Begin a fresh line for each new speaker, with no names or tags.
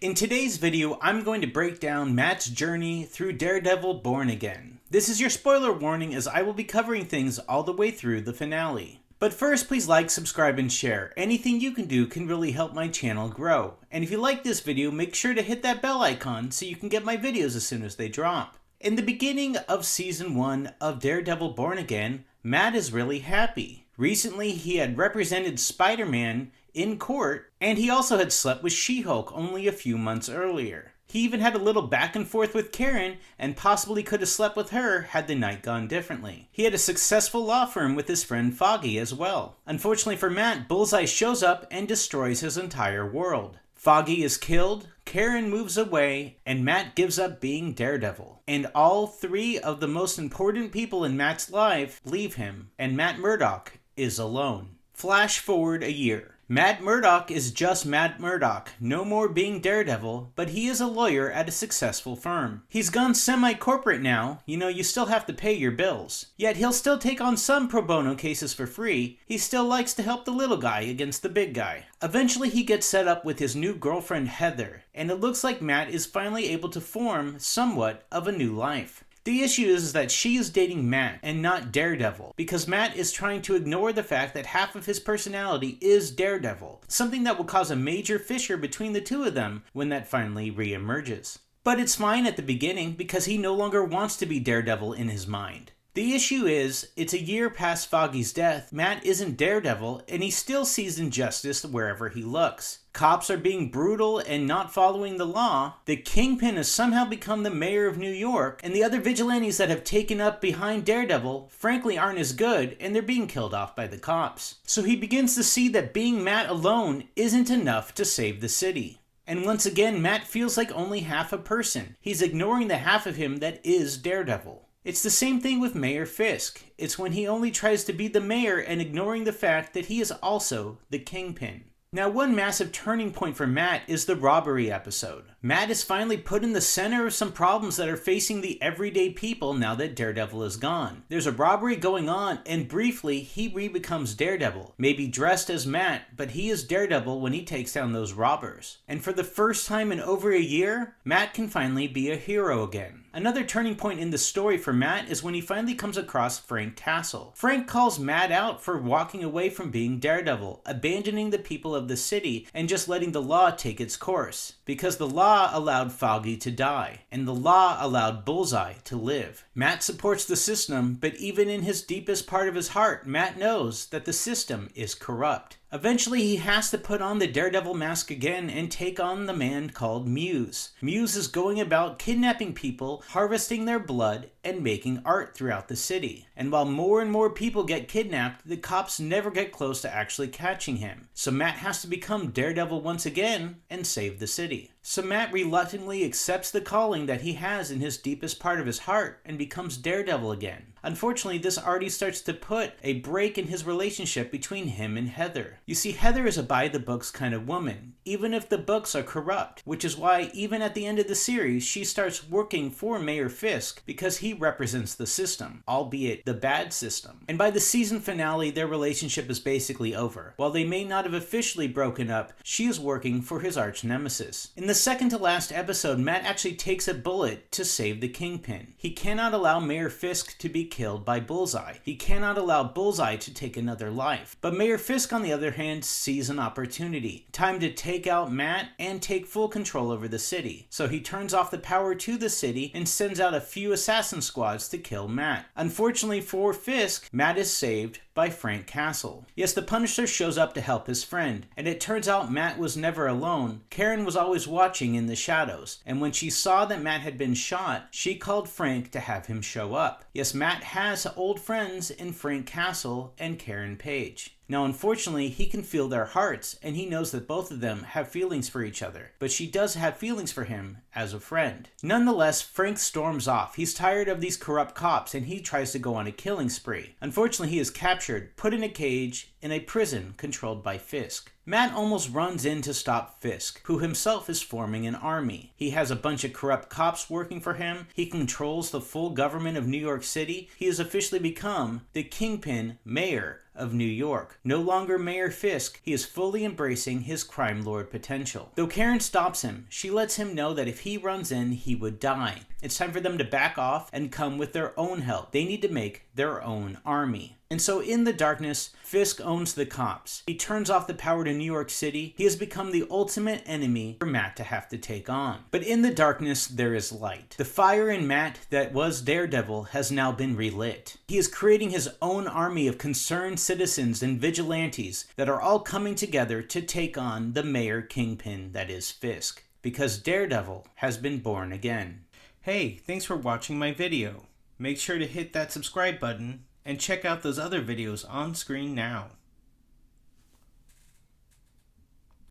In today's video, I'm going to break down Matt's journey through Daredevil Born Again. This is your spoiler warning as I will be covering things all the way through the finale. But first, please like, subscribe, and share. Anything you can do can really help my channel grow. And if you like this video, make sure to hit that bell icon so you can get my videos as soon as they drop. In the beginning of Season 1 of Daredevil Born Again, Matt is really happy. Recently, he had represented Spider-Man in court, and he also had slept with She-Hulk only a few months earlier. He even had a little back and forth with Karen, and possibly could have slept with her had the night gone differently. He had a successful law firm with his friend Foggy as well. Unfortunately for Matt, Bullseye shows up and destroys his entire world. Foggy is killed, Karen moves away, and Matt gives up being Daredevil. And all three of the most important people in Matt's life leave him, and Matt Murdock is alone. Flash forward a year. Matt Murdock is just Matt Murdock, no more being Daredevil, but he is a lawyer at a successful firm. He's gone semi-corporate now, you still have to pay your bills. Yet he'll still take on some pro bono cases for free. He still likes to help the little guy against the big guy. Eventually he gets set up with his new girlfriend Heather, and it looks like Matt is finally able to form somewhat of a new life. The issue is that she is dating Matt and not Daredevil, because Matt is trying to ignore the fact that half of his personality is Daredevil, something that will cause a major fissure between the two of them when that finally re-emerges. But it's fine at the beginning because he no longer wants to be Daredevil in his mind. The issue is, it's a year past Foggy's death, Matt isn't Daredevil, and he still sees injustice wherever he looks. Cops are being brutal and not following the law, the Kingpin has somehow become the mayor of New York, and the other vigilantes that have taken up behind Daredevil frankly aren't as good, and they're being killed off by the cops. So he begins to see that being Matt alone isn't enough to save the city. And once again, Matt feels like only half a person. He's ignoring the half of him that is Daredevil. It's the same thing with Mayor Fisk. It's when he only tries to be the mayor and ignoring the fact that he is also the Kingpin. Now, one massive turning point for Matt is the robbery episode. Matt is finally put in the center of some problems that are facing the everyday people now that Daredevil is gone. There's a robbery going on, and briefly, he re-becomes Daredevil. Maybe dressed as Matt, but he is Daredevil when he takes down those robbers. And for the first time in over a year, Matt can finally be a hero again. Another turning point in the story for Matt is when he finally comes across Frank Castle. Frank calls Matt out for walking away from being Daredevil, abandoning the people of the city, and just letting the law take its course. Because the law allowed Foggy to die, and the law allowed Bullseye to live. Matt supports the system, but even in his deepest part of his heart, Matt knows that the system is corrupt. Eventually, he has to put on the Daredevil mask again and take on the man called Muse. Muse is going about kidnapping people, harvesting their blood, and making art throughout the city. And while more and more people get kidnapped, the cops never get close to actually catching him. So Matt has to become Daredevil once again and save the city. So Matt reluctantly accepts the calling that he has in his deepest part of his heart and becomes Daredevil again. Unfortunately, this already starts to put a break in his relationship between him and Heather. You see, Heather is a by-the-books kind of woman, even if the books are corrupt, which is why even at the end of the series, she starts working for Mayor Fisk because he represents the system, albeit the bad system. And by the season finale, their relationship is basically over. While they may not have officially broken up, she is working for his arch nemesis. In the second to last episode, Matt actually takes a bullet to save the Kingpin. He cannot allow Mayor Fisk to be killed by Bullseye. He cannot allow Bullseye to take another life. But Mayor Fisk, on the other hand, sees an opportunity. Time to take out Matt and take full control over the city. So he turns off the power to the city and sends out a few assassin squads to kill Matt. Unfortunately for Fisk, Matt is saved by Frank Castle. Yes, the Punisher shows up to help his friend, and it turns out Matt was never alone. Karen was always watching in the shadows, and when she saw that Matt had been shot, she called Frank to have him show up. Yes, Matt has old friends in Frank Castle and Karen Page. Now, unfortunately, he can feel their hearts, and he knows that both of them have feelings for each other, but she does have feelings for him as a friend. Nonetheless, Frank storms off. He's tired of these corrupt cops, and he tries to go on a killing spree. Unfortunately, he is captured, put in a cage, in a prison controlled by Fisk. Matt almost runs in to stop Fisk, who himself is forming an army. He has a bunch of corrupt cops working for him. He controls the full government of New York City. He has officially become the Kingpin mayor of New York. No longer Mayor Fisk, he is fully embracing his crime lord potential. Though Karen stops him, she lets him know that if he runs in, he would die. It's time for them to back off and come with their own help. They need to make their own army. And so in the darkness, Fisk owns the cops. He turns off the power to New York City. He has become the ultimate enemy for Matt to have to take on. But in the darkness, there is light. The fire in Matt that was Daredevil has now been relit. He is creating his own army of concerned citizens and vigilantes that are all coming together to take on the mayor kingpin that is Fisk. Because Daredevil has been born again. Hey, thanks for watching my video. Make sure to hit that subscribe button and check out those other videos on screen now.